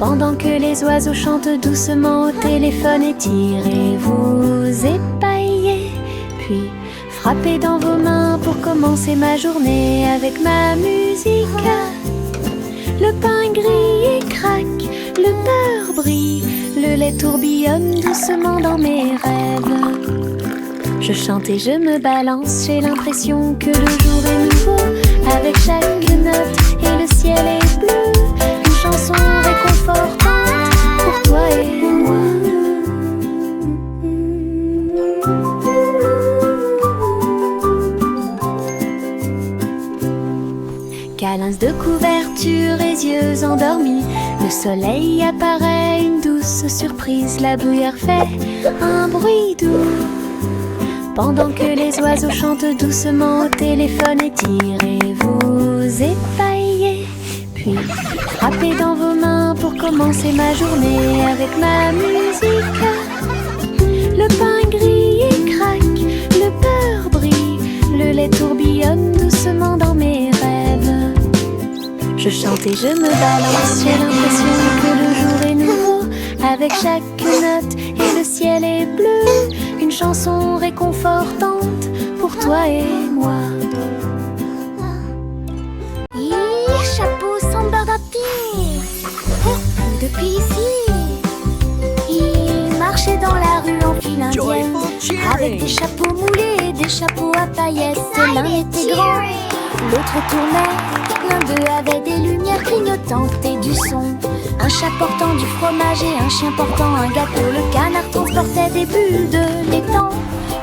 Pendant que les oiseaux chantent doucement au téléphone, étirez-vous, épaillez, puis frappez dans vos mains pour commencer ma journée avec ma musique. Le pain grille et craque, le beurre brille, le lait tourbillonne doucement dans mes rêves. Je chante et je me balance, j'ai l'impression que le jour est nouveau. Avec chaque note et le ciel est bleu, une chanson réconfortante pour toi et moi. Câlins de couverture et yeux endormis, le soleil apparaît, une douce surprise. La bruyère fait un bruit doux. Pendant que les oiseaux chantent doucement au téléphone, étirez-vous, épaillez, puis frappez dans vos mains pour commencer ma journée avec ma musique. Le pain grille et craque, le beurre brille, le lait tourbillonne doucement dans mes rêves. Je chante et je me balance, j'ai l'impression que le jour est nouveau. Avec chaque note et le ciel est bleu, une chanson réconfortante pour toi et moi. Chapeau sans bardapine, depuis ici. Il marchait dans la rue en file indienne, avec des chapeaux moulés et des chapeaux à paillettes. L'un était grand, l'autre tournait. L'un d'eux avait des lumières clignotantes et du son. Un chat portant du fromage et un chien portant un gâteau. Le canard transportait des bulles de l'étang.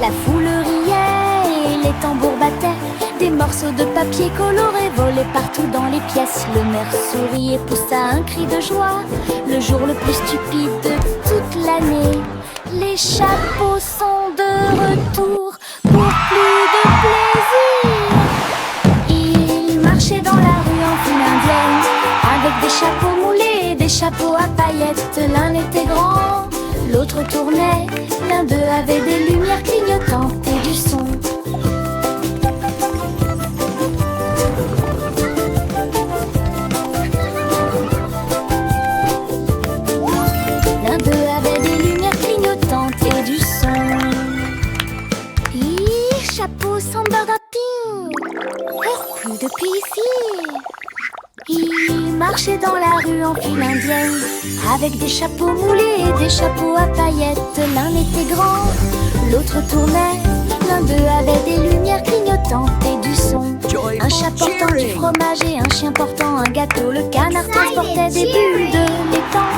La foule riait et les tambours battaient. Des morceaux de papier coloré volaient partout dans les pièces. Le maire sourit et poussa un cri de joie. Le jour le plus stupide de toute l'année. Les chapeaux sont de retour pour plus de plaisir. Ils marchaient dans la rue en file indienne, avec des chapeaux moulés et des chapeaux à paillettes. L'un était grand, l'autre tournait. L'un d'eux avait des lumières clignotantes et du son. L'un d'eux avait des lumières clignotantes et du son. Chapeau sans bardapine, plus depuis ici. Ils marchaient dans la rue en file indienne, avec des chapeaux moulés et des chapeaux à paillettes. L'un était grand, l'autre tournait. L'un d'eux avait des lumières clignotantes et du son. Un chat portant du fromage et un chien portant un gâteau. Le canard transportait des bulles de l'étang.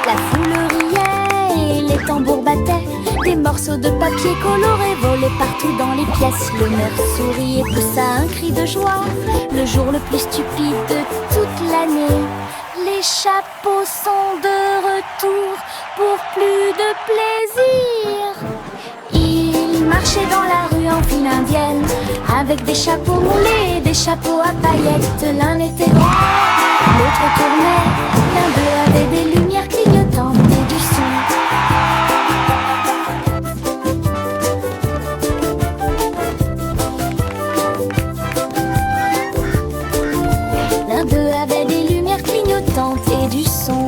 La foule riait et les tambours battaient. Des morceaux de papier coloré volaient partout dans les pièces. Le maire sourit et poussa un cri de joie. Le jour le plus stupide de toute l'année. Les chapeaux sont de retour pour plus de plaisir. Ils marchaient dans la rue en file indienne, avec des chapeaux moulés et des chapeaux à paillettes. L'un était grand, l'autre tournait. L'un d'eux avait des lumières clignotantes et du son. L'un d'eux avait des lumières clignotantes et du son.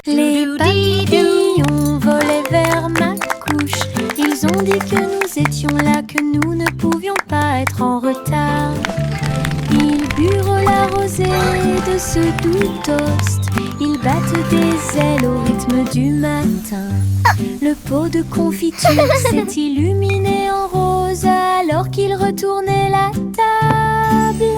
Les papillons volaient vers ma couche. Ils ont dit que nous étions là, que nous ne pouvions pas être en retard. Ils burent la rosée de ce doux toast. Ils battent des ailes au rythme du matin. Le pot de confiture s'est illuminé en rose alors qu'ils retournaient la table.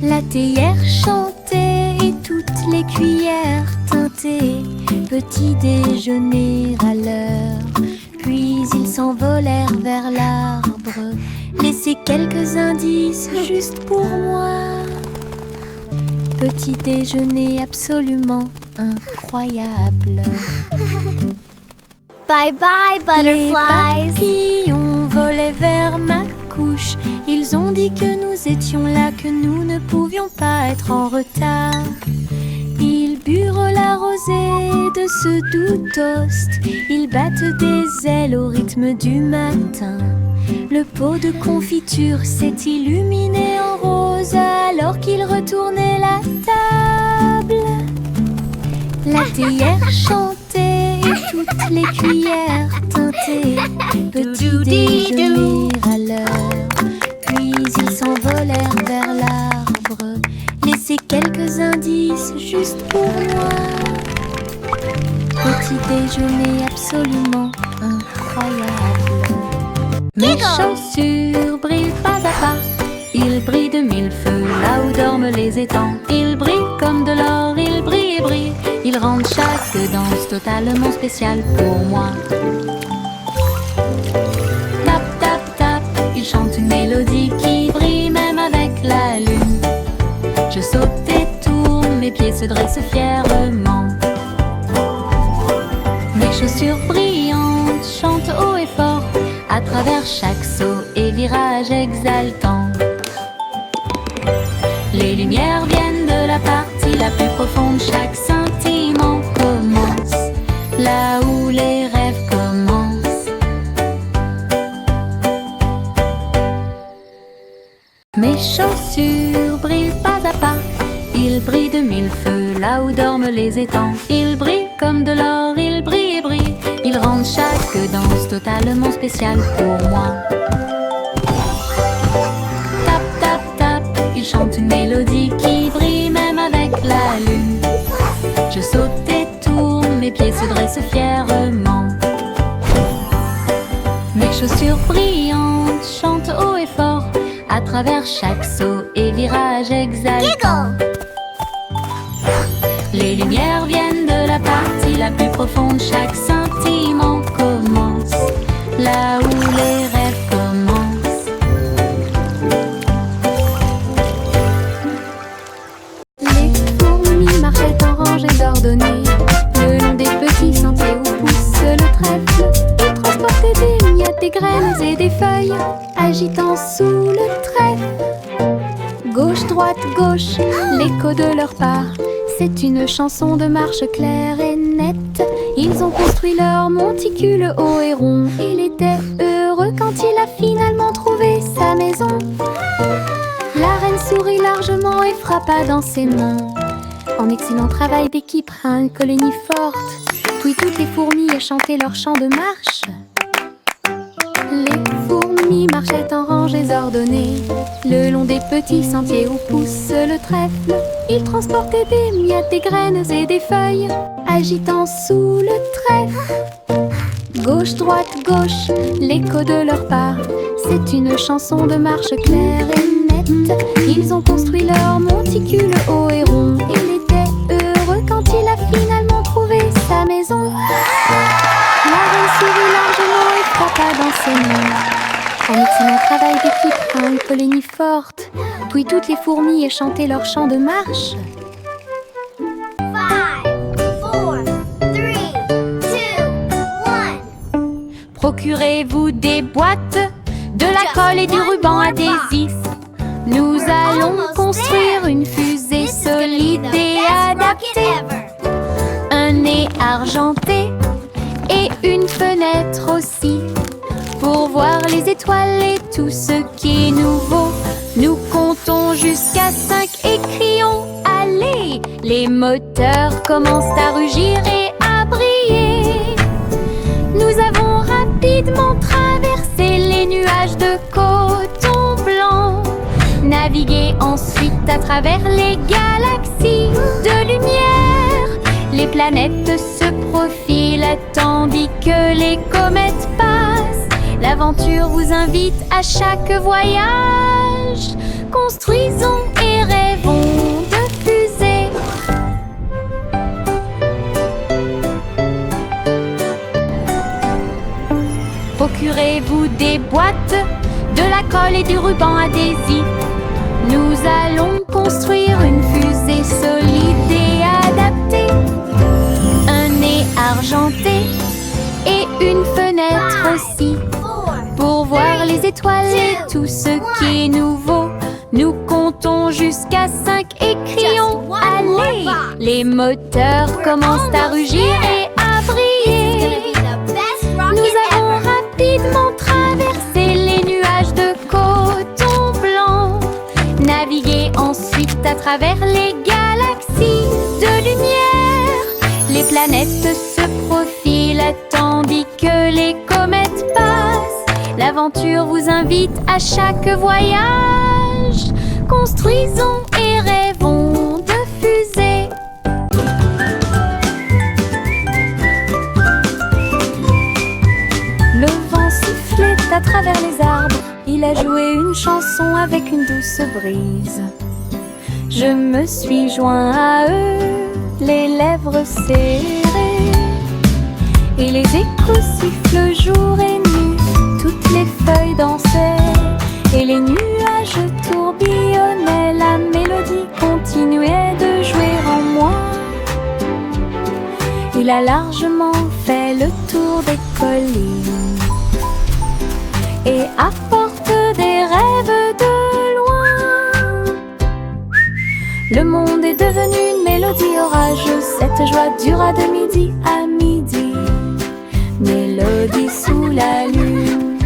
La théière chantait et toutes les cuillères teintaient. Petit déjeuner à l'heure. Puis ils s'envolèrent vers l'arbre. Laissez quelques indices juste pour moi. Petit déjeuner absolument incroyable. Bye bye butterflies. Les papillons volaient vers ma couche. Ils ont dit que nous étions là, que nous ne pouvions pas être en retard. Ils burent la rosée de ce doux toast. Ils battent des ailes au rythme du matin. Le pot de confiture s'est illuminé en rose alors qu'ils retournaient la table. théière chantait et toutes les cuillères teintées. Petit déjeuner à l'heure, puis ils s'envolèrent vers l'arbre. Laissez quelques indices juste pour moi. Petit déjeuner absolument incroyable. Mes chaussures brillent pas à pas. Ils brillent de mille feux là où dorment les étangs. Ils brillent comme de l'or, ils brillent et brillent. Ils rendent chaque danse totalement spéciale pour moi. Tap, tap, tap, ils chantent une mélodie qui brille même avec la lune. Je saute et tourne, mes pieds se dressent fièrement. Mes chaussures brillantes chantent haut et fort à travers chaque saut et virage exaltant. Les lumières viennent de la partie la plus profonde. Chaque scintillement commence là où les rêves commencent. Mes chaussures brillent pas à pas. Ils brillent de mille feux là où dorment les étangs. Ils brillent comme de l'or, ils brillent et brillent. Ils rendent chaque danse totalement spéciale pour moi. Tap, tap, tap, ils chantent une mélodie qui brille même avec la lune. Je saute et tourne, mes pieds se dressent fièrement. Mes chaussures brillantes chantent haut et fort à travers chaque saut et virage exaltant. Les lumières viennent de la partie la plus profonde. Chaque scintillement commence là où les rêves commencent. Les fourmis marchaient en rangées ordonnées le long des petits sentiers où pousse le trèfle. Ils transportaient des miettes, des graines et des feuilles, agitant sous le trèfle. Gauche, droite, gauche, l'écho de leurs pas. C'est une chanson de marche claire et nette. Ils ont construit leur monticule haut et rond. Il était heureux quand il a finalement trouvé sa maison. La reine sourit largement et frappa dans ses mains. En excellent travail d'équipe à une colonie forte. Toutes les fourmis chantaient leur chant de marche. Les fourmis marchaient en rangées ordonnées le long des petits sentiers où pousse le trèfle. Ils transportaient des miettes, des graines et des feuilles, agitant sous le trèfle. Gauche, droite, gauche, l'écho de leurs pas. C'est une chanson de marche claire et nette. Ils ont construit leur monticule haut et rond. Il était heureux quand il a finalement trouvé sa maison. La reine sourit largement et frappa dans ses mains. En excellent travail d'équipe à une colonie forte. Toutes les fourmis chantaient leur chant de marche. 5, 4, 3, 2, 1. Procurez-vous des boîtes, de la colle et du ruban adhésif. Nous allons construire une fusée solide et adaptée. Un nez argenté et une fenêtre aussi. Pour voir les étoiles et tout ce qui est nouveau. Nous comptons jusqu'à 5 et crions allez. Les moteurs commencent à rugir et à briller. Nous avons rapidement traversé les nuages de coton blanc. Navigué ensuite à travers les galaxies de lumière. Les planètes se profilent tandis que les comètes passent. L'aventure vous invite à chaque voyage. Construisons et rêvons de fusées. Procurez-vous des boîtes, de la colle et du ruban adhésif. Nous allons construire une fusée solide et adaptée. Un nez argenté et une fenêtre aussi. Pour voir les étoiles et tout ce qui est nouveau. Nous comptons jusqu'à 5 et crions allez. Les moteurs commencent à rugir et à briller. Nous avons rapidement traversé les nuages de coton blanc. Navigué ensuite à travers les galaxies de lumière. Les planètes se profilent tandis que les comètes passent. L'aventure vous invite à chaque voyage. Construisons et rêvons de fusées. Le vent sifflait à travers les arbres. Il a joué une chanson avec une douce brise. Je me suis joint à eux, les lèvres serrées. Et les échos sifflent jour et nuit. Toutes les feuilles dansaient et les nuages tourbillonnaient. La mélodie continuait de jouer en moi. Il a largement fait le tour des collines et apporte des rêves de loin. Le monde est devenu une mélodie orageuse. Cette joie dura de midi à midi. Mélodie sous la lune.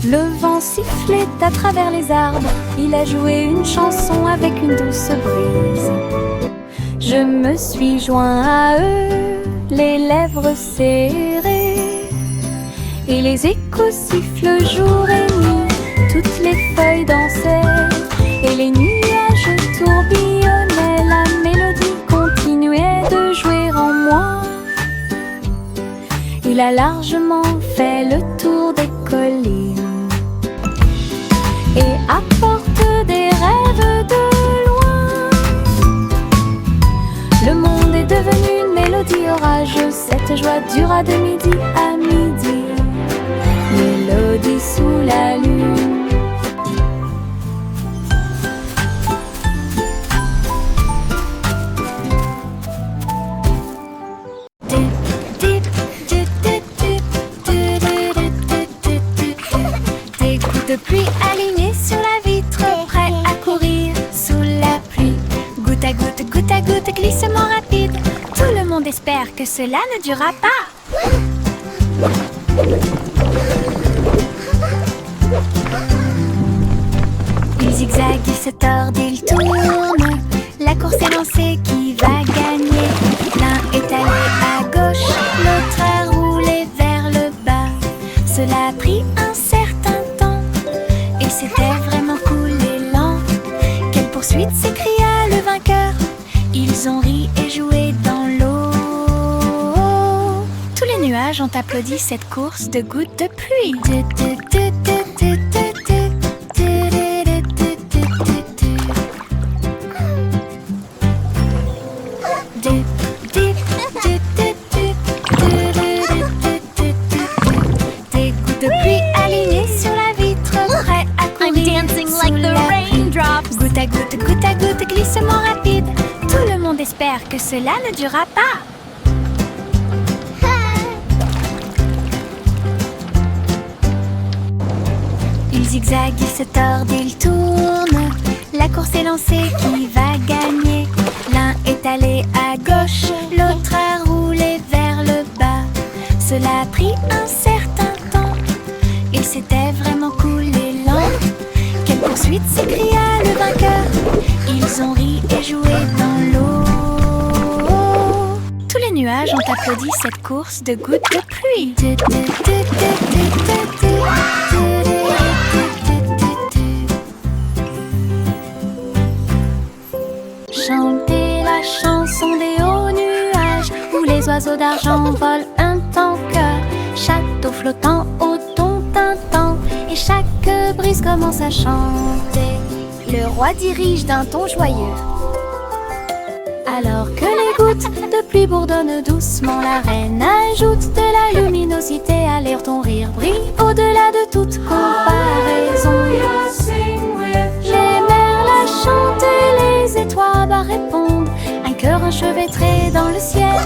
Le vent sifflait à travers les arbres. Il a joué une chanson avec une douce brise. Je me suis joint à eux, les lèvres serrées. Et les échos sifflent jour et nuit. Toutes les feuilles dansaient et les nuages tourbillonnaient. La mélodie continuait de jouer en moi. Il a largement fait le tour des collines et apporte des rêves de loin. Le monde est devenu une mélodie orageuse. Cette joie dura de midi à midi. Mélodie sous la lune. Des gouttes de pluie alignées sur la vitre, prêts à courir sous la pluie. Goutte à goutte, glissement rapide. Tout le monde espère que cela ne durera pas. Il zigzague, il se tord, il tourne. La course est lancée, qui va gagner? L'un est allé à gauche, l'autre a roulé vers le bas. Cela a pris un certain temps et c'était vraiment cool et lent. Quelle poursuite, s'écria le vainqueur. Ils ont ri et joué dans l'eau. Tous les nuages ont applaudi cette course de gouttes de pluie. Des gouttes de pluie alignées sur la vitre, prêts à courir sous la pluie. Goutte à goutte, glissement rapide. Tout le monde espère que cela ne durera pas. Il zigzague, il se tord, il tourne. La course est lancée, qui va gagner? L'un est allé à gauche, l'autre a roulé vers le bas. Cela a pris un certain temps et c'était vraiment cool et lent. Quelle poursuite, s'écria le vainqueur. Ils ont ri et joué dans l'eau. Tous les nuages ont applaudi cette course de gouttes de pluie. Chantez la chanson des hauts nuages où les oiseaux d'argent volent un tanker. Château flottant au ton tintant et chaque brise commence à chanter. Le roi dirige d'un ton joyeux. Alors que les gouttes de pluie bourdonnent doucement, la reine ajoute de la luminosité à l'air. Ton rire brille au-delà de toute comparaison. Les merles chantent et les étoiles répondent. Un cœur enchevêtré dans le ciel.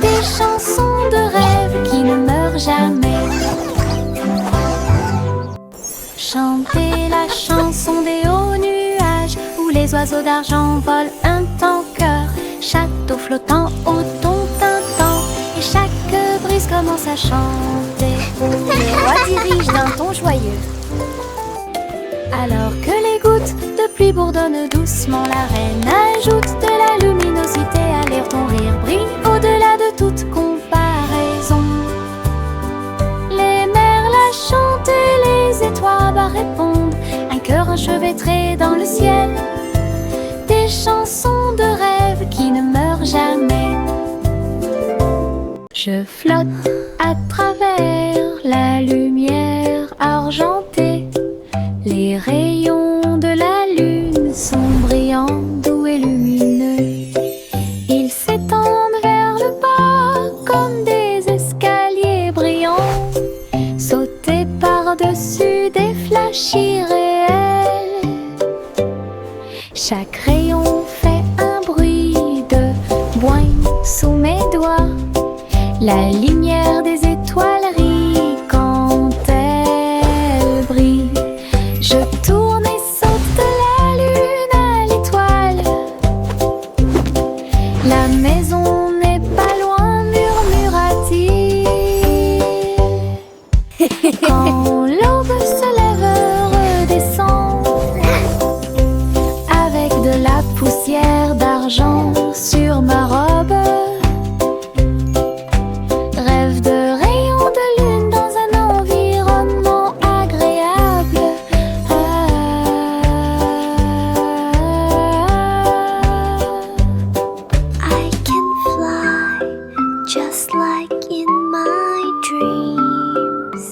Des chansons de rêve qui ne meurent jamais. Chantez la chanson des hauts nuages où les oiseaux d'argent volent un tanker. Château flottant au ton tintant et chaque commence à chanter. Le roi dirige d'un ton joyeux. Alors que les gouttes de pluie bourdonnent doucement, la reine ajoute de la luminosité à l'air. Ton rire brille au-delà de toute comparaison. Les merles la chantent et les étoiles répondent. Un cœur enchevêtré dans le ciel. Des chansons de rêve qui ne meurent jamais. Je flotte à travers la lumière argentée. Les rayons de la lune sont brillants, doux et lumineux. Ils s'étendent vers le bas comme des escaliers brillants. Sauter par-dessus des flashs irréels. Chaque rayon fait un bruit de boing sous mes doigts. La lumière des étoiles rit quand elle brille. Je tourne et saute de la lune à l'étoile. La maison n'est pas loin, murmura-t-il. Quand l'aube se lève, redescend avec de la poussière d'argent sur ma robe. Rêve de rayons de lune dans un environnement agréable. I can fly just like in my dreams.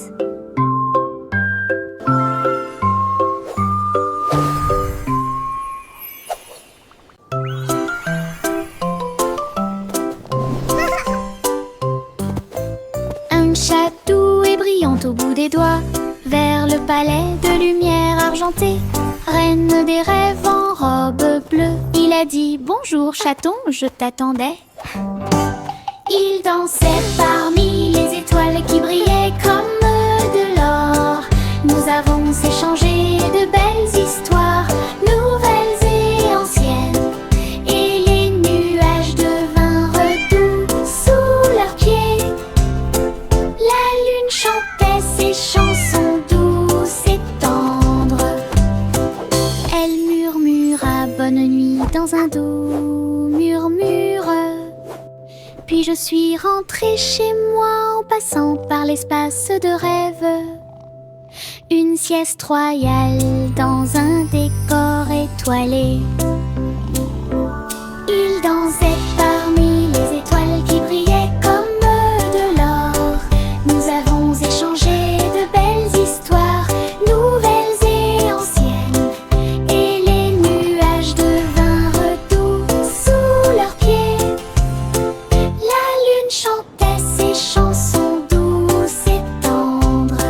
Un chat doux et brillant au bout des doigts, vers le palais de lumière argentée. Reine des rêves en robe bleue, il a dit bonjour chaton, je t'attendais. Il dansait parmi les étoiles qui brillaient comme de l'or. Nous avons échangé de belles histoires, nouvelles et anciennes. Et les nuages devinrent doux sous leurs pieds. La lune chantait ses chansons douces et tendres. Elle murmura bonne nuit dans un doux murmure. Puis je suis rentrée chez moi en passant par l'espace de rêve. Une sieste royale dans un décor étoilé. Il dansait parmi les étoiles qui brillaient comme de l'or. Nous avons échangé de belles histoires, nouvelles et anciennes. Et les nuages devinrent doux sous leurs pieds. La lune chantait ses chansons douces et tendres.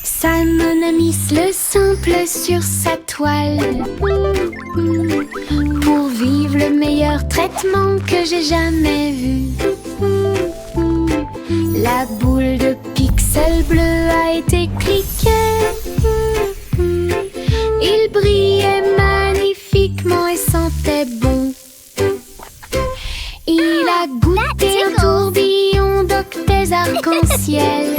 Simon a mis le simple sur sa toile pour vivre le meilleur traitement que j'ai jamais vu. La boule de pixels bleus a été cliquée. Il brillait magnifiquement et sentait bon. Il a goûté un tourbillon d'octets arc-en-ciel.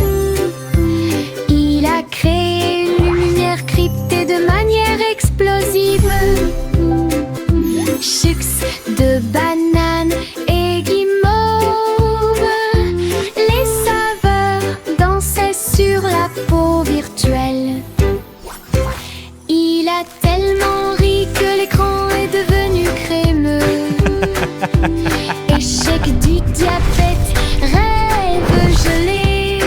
Il a créé une lumière cryptée de manière explosive. Chucks de banane et guimauve. Les saveurs dansaient sur la peau virtuelle. Il a tellement ri que l'écran est devenu crémeux. Échec du diabète, rêve gelé.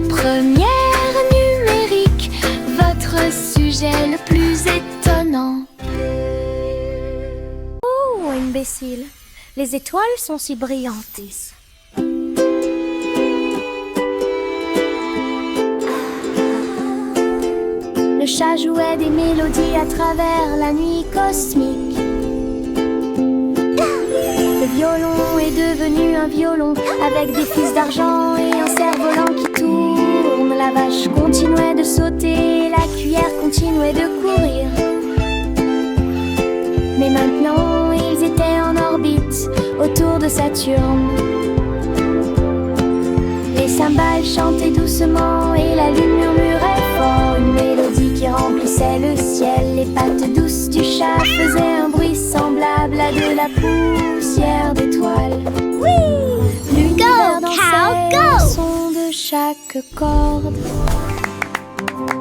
Première numérique, votre sujet le plus étonnant. Oh, imbécile, les étoiles sont si brillantes. Le chat jouait des mélodies à travers la nuit cosmique. Le violon est devenu un violon avec des fils d'argent et un cerf-volant qui tourne. La vache continuait de sauter, la cuillère continuait de courir. Mais maintenant ils étaient en orbite autour de Saturne. Les cymbales chantaient doucement et la lune murmurait fort une mélodie qui remplissait le ciel. Les pattes douces du chat faisaient un bruit semblable à de la poussière d'étoiles. Oui! L'univers dansait Cow, au go! son de chaque corde.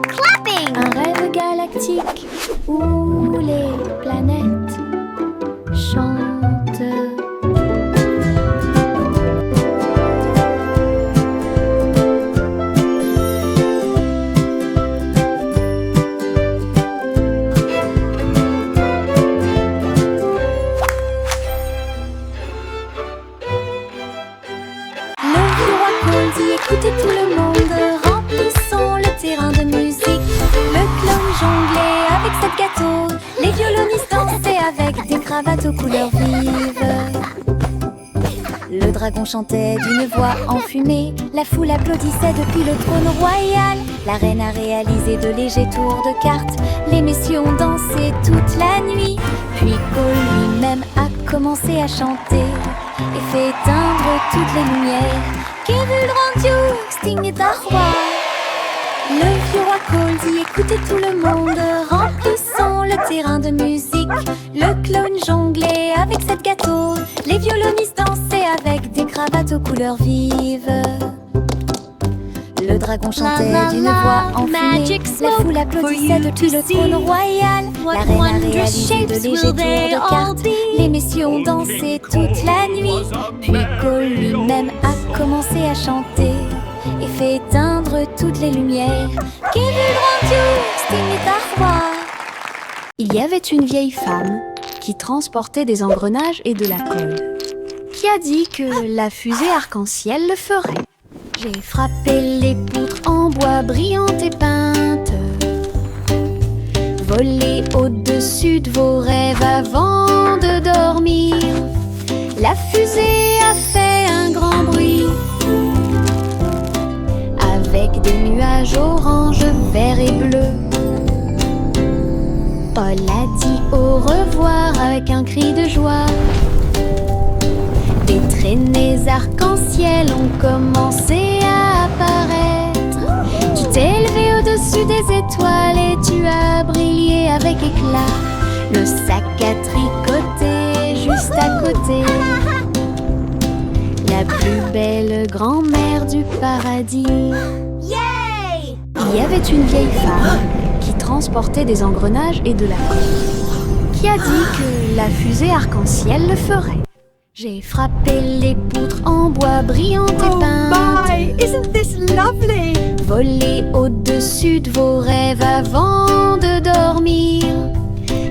Clapping! Un rêve galactique où les planètes chantent. Écoutez tout le monde, remplissons le terrain de musique. Le clown jonglait avec cette gâteau, les violonistes dansaient avec des cravates aux couleurs vives. Le dragon chantait d'une voix enfumée, la foule applaudissait depuis le trône royal. La reine a réalisé de légers tours de cartes, les messieurs ont dansé toute la nuit. Puis Cole lui-même a commencé à chanter et fait éteindre toutes les lumières. Kevin Radio, Sting est un roi. Le vieux roi Cole dit écoutez tout le monde, remplissons le terrain de musique. Le clown jonglait avec cette gâteau, les violonistes dansaient avec des cravates aux couleurs vives. Le dragon chantait d'une voix enfumée, la foule applaudissait depuis le trône royal. La reine a réalisé de légers tours de cartes, les messieurs ont dansé toute la nuit. Puis Cole lui-même a commencé à chanter et fait éteindre toutes les lumières. Kevin Radio, Sting est un roi. Il y avait une vieille femme qui transportait des engrenages et de la colle, qui a dit que la fusée arc-en-ciel le ferait. J'ai frappé les poutres en bois brillantes et peintes, volé au-dessus de vos rêves avant de dormir. La fusée a fait un grand bruit, avec des nuages orange, vert et bleu. Paul a dit au revoir avec un cri de joie. Des traînées arc-en-ciel ont commencé à apparaître. Tu t'es élevé au-dessus des étoiles et tu as brillé avec éclat. Le sac à tricoter juste à côté, la plus belle grand-mère du paradis. Yay! Il y avait une vieille femme qui transportait des engrenages et de la colle, qui a dit que la fusée arc-en-ciel le ferait. J'ai frappé les poutres en bois brillantes et peintes. Oh my, isn't this lovely? Volé au-dessus de vos rêves avant de dormir.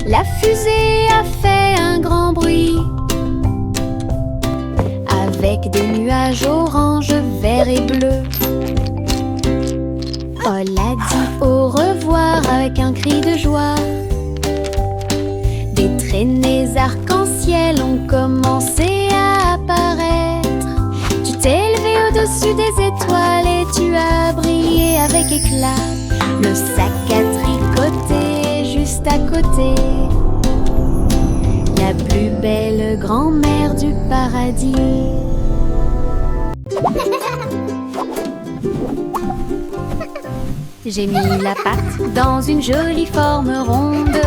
La fusée a fait un grand bruit, avec des nuages orange, vert et bleu. Paul a dit au revoir avec un cri de joie. Des traînées arc-en-ciel ont commencé à apparaître. Tu t'es élevé au-dessus des étoiles et tu as brillé avec éclat. Le sac à tricoter juste à côté, la plus belle grand-mère du paradis. J'ai mis la pâte dans une jolie forme ronde.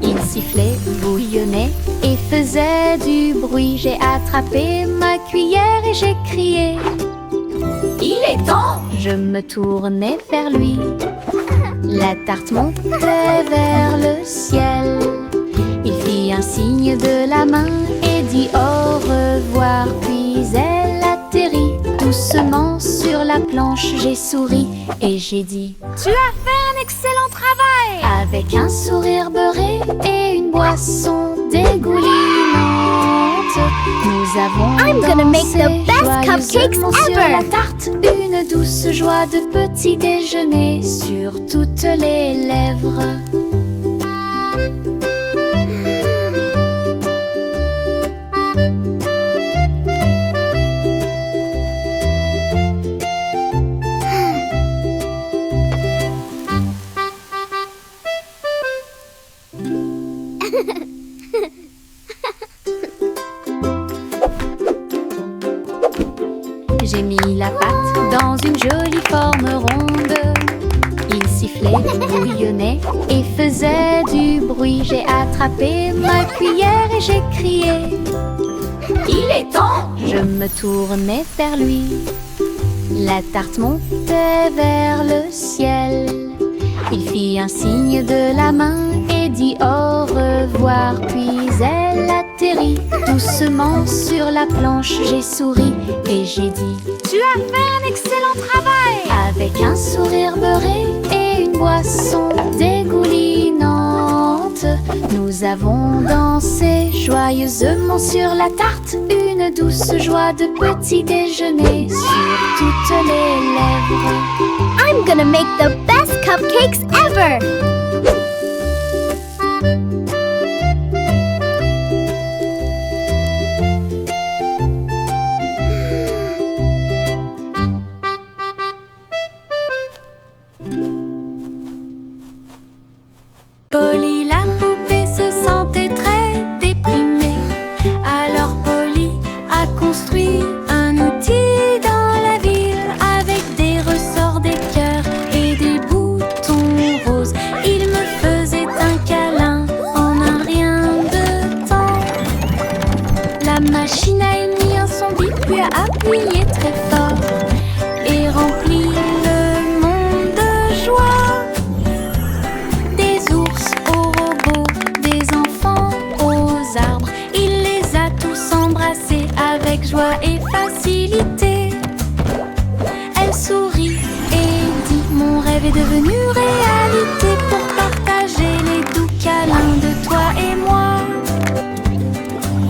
Il sifflait, bouillonnait et faisait du bruit. J'ai attrapé ma cuillère et j'ai crié. Il est temps! Je me tournais vers lui. La tarte montait vers le ciel. Il fit un signe de la main et dit au revoir. Puis elle atterrit doucement sur la planche. J'ai souri et j'ai dit Tu as fait un excellent travail! avec un sourire beurré et une boisson dégoulinante. Nous avons I'm gonna make the best joyeusement cupcakes sur ever. la tarte une douce joie de petit déjeuner sur toutes les lèvres. J'ai mis la pâte dans une jolie forme ronde. Il sifflait, bouillonnait et faisait du bruit. J'ai attrapé ma cuillère et j'ai crié: il est temps! Je me tournais vers lui. La tarte montait vers le ciel. Il fit un signe de la main et dit au revoir. Puis elle atterrit doucement sur la planche. J'ai souri et j'ai dit: tu as fait un excellent travail! Avec un sourire beurré et une boisson dégoulinante, nous avons dansé joyeusement sur la tarte. Une douce joie de petit déjeuner sur toutes les lèvres. I'm gonna make the best cupcakes ever! Polly la poupée se sentait très déprimée. Alors Polly a construit un outil dans la ville avec des ressorts, des cœurs et des boutons roses. Il me faisait un câlin en un rien de temps. La machine a émis un son bip puis a appuyé très fort et rempli le monde de joie. Des ours aux robots, des enfants aux arbres, il les a tous embrassés avec joie et facilité. Elle sourit et dit: mon rêve est devenu réalité pour partager les doux câlins de toi et moi.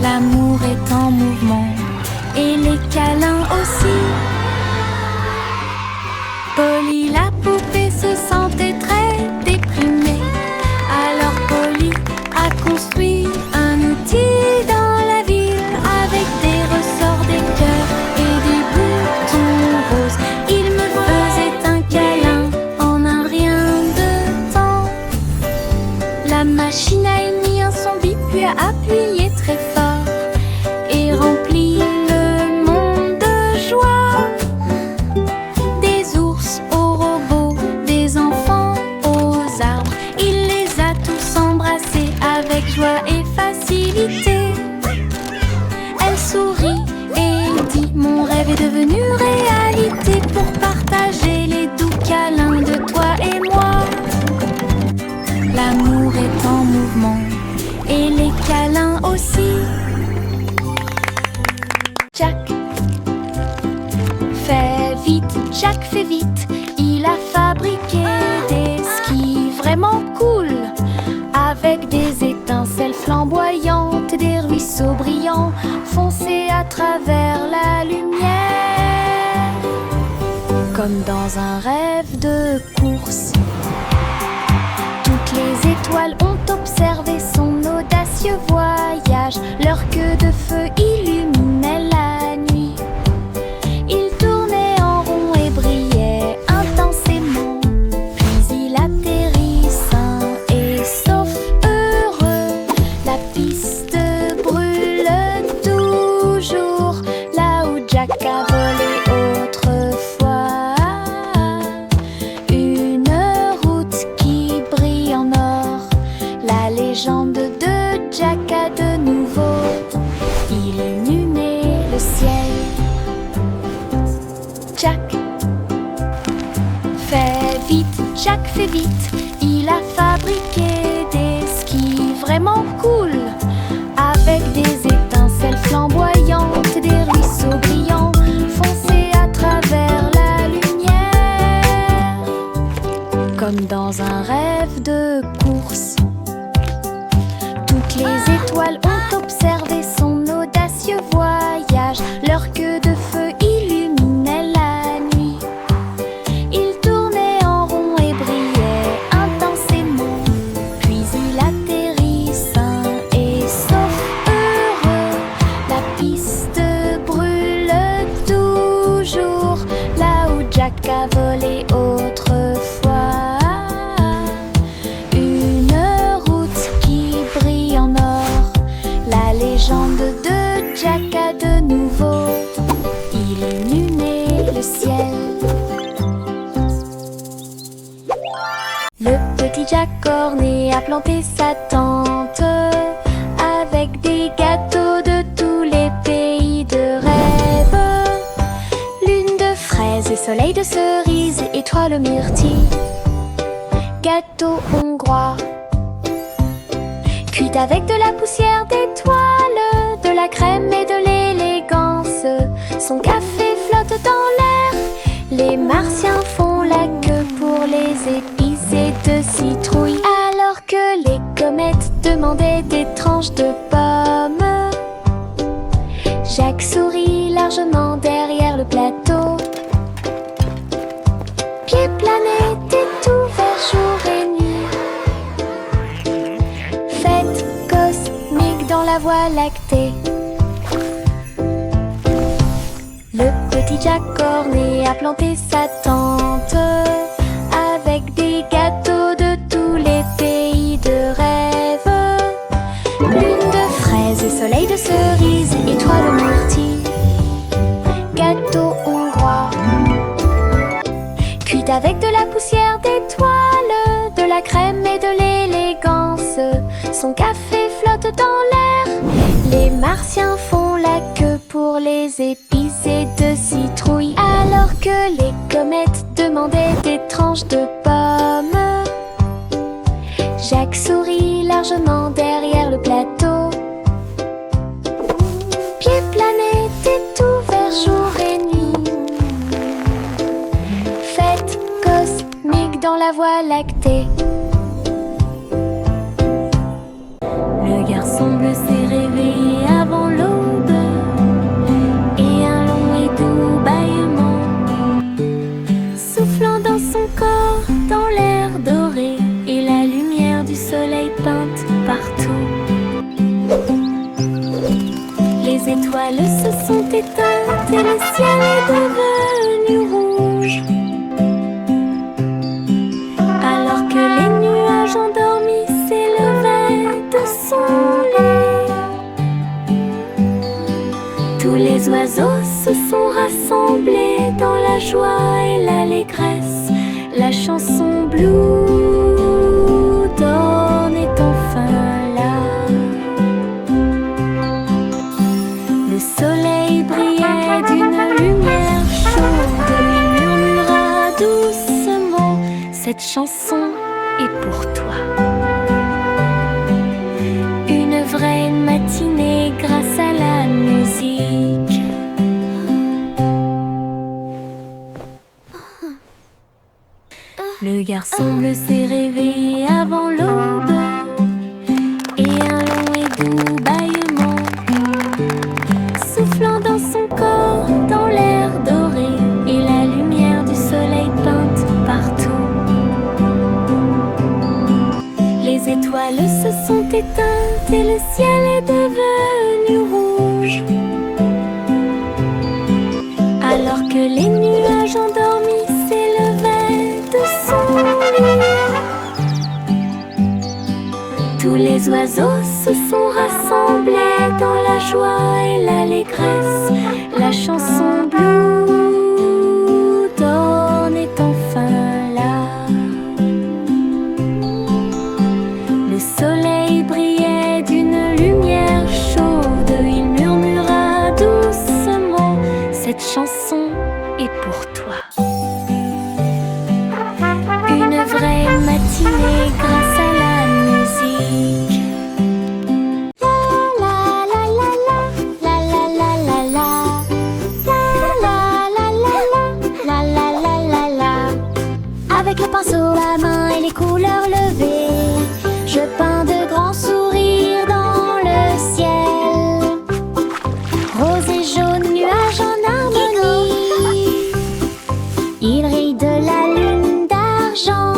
L'amour est en mouvement et les câlins aussi. Polly la poupée se sentait très déprimée. Alors Polly a construit un outil dans la ville avec des ressorts, des cœurs et des boutons roses. Il me faisait un câlin en un rien de temps. La machine a émis un son bip puis a appuyé très fort et rempli le monde de joie. Des ours aux robots, des enfants aux arbres, il les a tous embrassés avec joie et facilité. Elle sourit et dit: mon rêve est devenu réalité pour partager les doux câlins de toi et moi. L'amour est en mouvement et les câlins aussi. Jack fait vite, Jack fait vite. Il a fabriqué des skis vraiment cool, avec des étincelles flamboyantes, des ruisseaux brillants foncés à travers la lumière. Comme dans un rêve de course, toutes les étoiles ont observé son audacieux voyage. Leur queue de feu illuminait la nuit. Il tournait en rond et brillait intensément. Puis il atterrit sain et sauf, heureux. La piste brûle toujours là où Jack a volé autrefois. Une route qui brille en or. La légende de Jack a de nouveau illuminé le ciel. Jack fait vite, Jack fait vite. Il a fabriqué des skis vraiment cool, avec des étincelles flamboyantes, des ruisseaux brillants foncés à travers la lumière. Comme dans un rêve de course, toutes les étoiles ont observé son audacieux voyage. Leur queue de feu illuminait la nuit. Il tournait en rond et brillait intensément. piste brûle toujours là où Jack a volé autrefois. Une route qui brille en or, la légende de Jack a de nouveau illuminé le ciel. Le petit Jack corné a planté sa tente avec des gâteaux de tous les pays de rêve. Lune de fraises et soleil de cerises, étoile aux myrtilles, gâteau hongrois. Cuit avec de la poussière d'étoiles, de la crème et de l'élégance. Son café flotte dans l'air, les martiens font la queue pour les épices et de citrouilles. Alors que les comètes demandaient des tranches de pommes, Jack sourit largement derrière le plateau. Pied planète est ouvert jour et nuit. Fête cosmique dans la Voie lactée. Le petit Jack corné a planté sa tente avec des gâteaux de tous les pays de rêve. Lune de fraises et soleil de cerises, étoile aux myrtilles, gâteau hongrois. Cuit avec de la poussière d'étoiles, de la crème et de l'élégance. Son café flotte dans l'air, les martiens font la queue pour les épices et de citrouilles. Alors que les comètes demandaient des tranches de pommes, Jack sourit largement derrière le plateau. Pied planète est ouvert jour et nuit. Fête cosmique dans la Voie lactée. Le garçon bleu s'est réveillé avant l'aube et un long et doux bâillement soufflant dans son corps, dans l'air doré et la lumière du soleil peinte partout. Les étoiles se sont éteintes et le ciel est devenu rouge. Alors que les nuages endormis s'élevaient de son lit, tous les oiseaux se sont rassemblés dans la joie et l'allégresse. La chanson Blue Dawn est enfin là. Le soleil brillait d'une lumière chaude, il murmura doucement: cette chanson est pour toi. Une vraie matinée grâce à la musique. Le garçon bleu s'est réveillé avant l'aube et un long et doux bâillement soufflant dans son corps, dans l'air doré et la lumière du soleil peinte partout. Les étoiles se sont éteintes et le ciel est devenu rouge. Alors que les nuages endormis s'élevaient de son lit, tous les oiseaux se sont rassemblés dans la joie et l'allégresse. La chanson Blue Dawn est enfin là. Le soleil brillait d'une lumière chaude, il murmura doucement: cette chanson est pour toi. Une vraie matinée grâce à la musique. La la la la la la la la la la la la la la la la. Avec le pinceau à main et les couleurs levées, je peins de grands sourires dans le ciel. Rose et jaune, nuages en harmonie, il rit de la lune d'argent.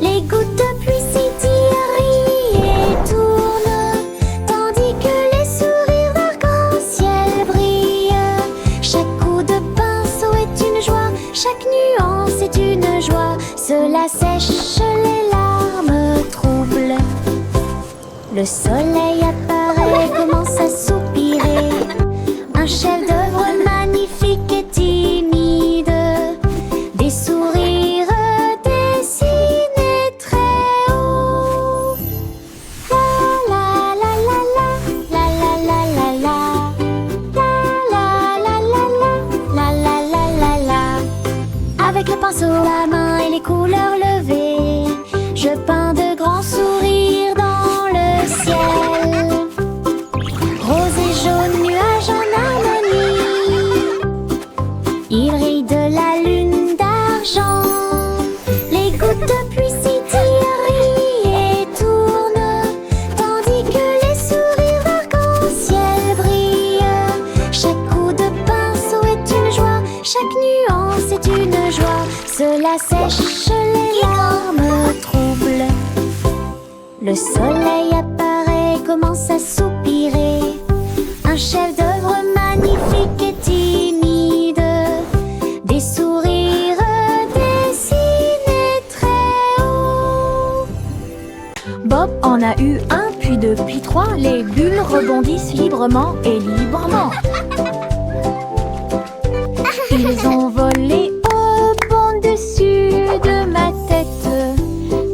Les gouttes de pluie s'étirent et tournent, tandis que les sourires d'arc-en-ciel Cela sèche les larmes troubles. Le soleil apparaît, commence à soupirer. Un chef-d'œuvre magnifique et timide. Des sourires dessinés très haut. La la la la la la la la la la la la la la la la la la. Avec le pinceau à main et les couleurs levées, je peins de grands sourires dans le ciel. Rose et jaune, nuages en harmonie. Il brille de la lune d'argent. Les gouttes de pluie s'y tirent, rient et tournent, tandis que les sourires arc-en-ciel brillent. Chaque coup de pinceau est une joie, chaque nuance est une joie. Cela sèche les larmes troubles. Le soleil apparaît, commence à soupirer. Un chef-d'œuvre magnifique et timide. Des sourires dessinés très haut. Bob en a eu un, puis deux, puis trois. Les bulles rebondissent librement et librement. Ils ont volé au-dessus de ma tête.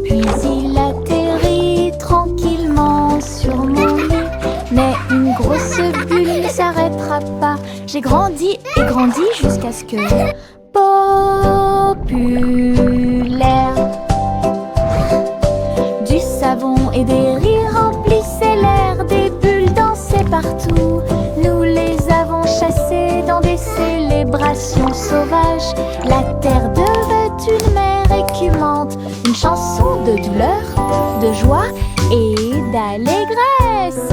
Puis il atterrit tranquillement sur mon lit. Mais une grosse bulle ne s'arrêtera pas. J'ai grandi et grandi jusqu'à ce que populaire. Du savon et des rires remplissaient l'air. Des bulles dansaient partout. Nous les avons chassées dans des célébrations sauvages. La terre devait une mer écumante. Une chanson de douleur, de joie et d'allégresse.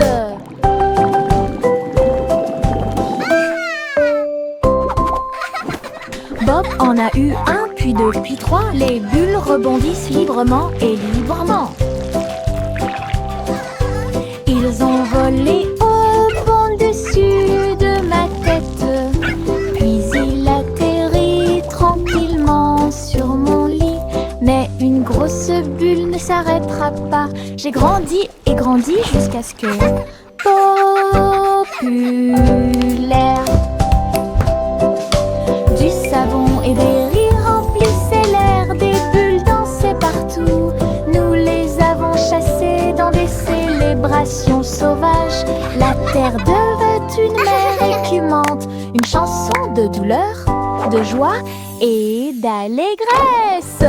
Bob en a eu un, puis deux, puis trois. Les bulles rebondissent librement et librement. Ils ont volé au-dessus de ma tête. Puis il atterrit tranquillement sur mon lit. Mais une grosse bulle ne s'arrêtera pas. J'ai grandi et grandi jusqu'à ce que populaire. Du savon et des rires remplissaient l'air. Des bulles dansaient partout. Nous les avons chassées dans des célébrations sauvages. La terre devait une mer écumante. Une chanson de douleur, de joie et d'allégresse.